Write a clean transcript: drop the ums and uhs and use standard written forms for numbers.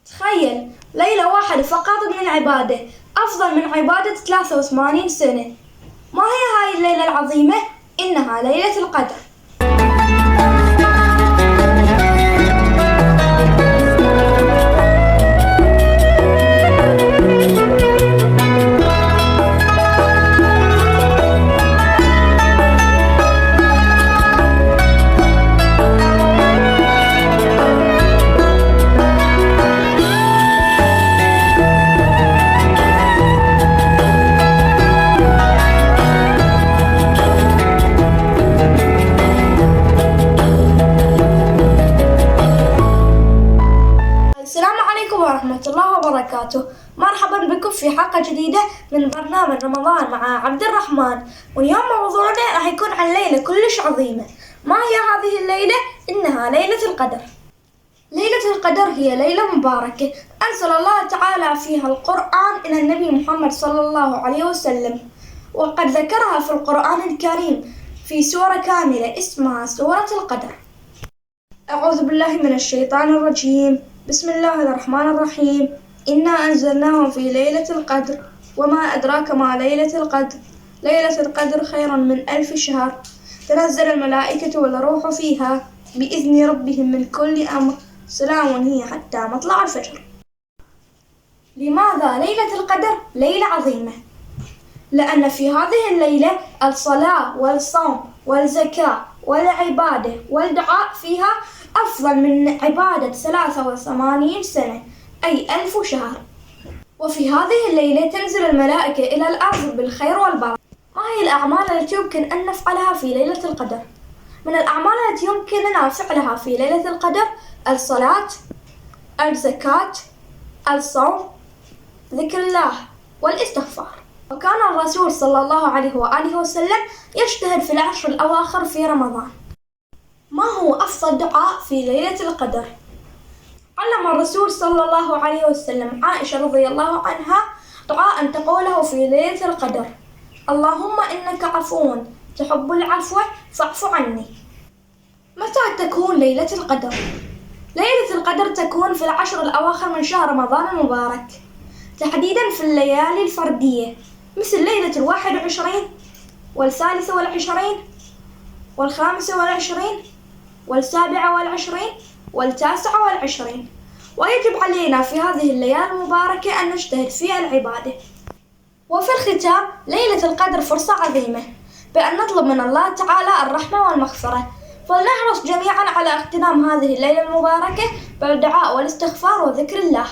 تخيل ليلة واحدة فقط من العبادة أفضل من عبادة 83 سنة. ما هي هاي الليلة العظيمة؟ إنها ليلة القدر. السلام عليكم ورحمة الله وبركاته. مرحبا بكم في حلقة جديدة من برنامج رمضان مع عبد الرحمن. واليوم موضوعنا راح يكون عن ليلة كلش عظيمة. ما هي هذه الليلة؟ إنها ليلة القدر. ليلة القدر هي ليلة مباركة أنزل الله تعالى فيها القرآن إلى النبي محمد صلى الله عليه وسلم، وقد ذكرها في القرآن الكريم في سورة كاملة اسمها سورة القدر. أعوذ بالله من الشيطان الرجيم. بسم الله الرحمن الرحيم. إنا أنزلناه في ليلة القدر وما أدراك ما ليلة القدر. ليلة القدر خير من 1000 شهر. تنزل الملائكة والروح فيها بإذن ربهم من كل أمر. سلام هي حتى مطلع الفجر. لماذا ليلة القدر ليلة عظيمة؟ لأن في هذه الليلة الصلاة والصوم والزكاة والعبادة والدعاء فيها أفضل من عبادة 83 سنة أي 1000 شهر. وفي هذه الليلة تنزل الملائكة إلى الأرض بالخير والبركة. ما هي الأعمال التي يمكن أن نفعلها في ليلة القدر؟ من الأعمال التي يمكننا فعلها في ليلة القدر الصلاة، الزكاة، الصوم، ذكر الله والاستغفار. وكان الرسول صلى الله عليه وآله وسلم يجتهد في العشر الأواخر في رمضان. ما هو أفضل دعاء في ليلة القدر؟ علم الرسول صلى الله عليه وسلم عائشة رضي الله عنها دعاء تقوله في ليلة القدر: اللهم إنك عفو تحب العفو فاعف عني. متى تكون ليلة القدر؟ ليلة القدر تكون في العشر الأواخر من شهر رمضان المبارك، تحديدا في الليالي الفردية مثل ليلة 21 وال23 وال25 وال27 وال29. ويجب علينا في هذه الليالي المباركة أن نجتهد فيها العبادة. وفي الختام ليلة القدر فرصة عظيمة بأن نطلب من الله تعالى الرحمة والمغفرة، فلنحرص جميعا على اغتنام هذه الليلة المباركة بالدعاء والاستغفار وذكر الله.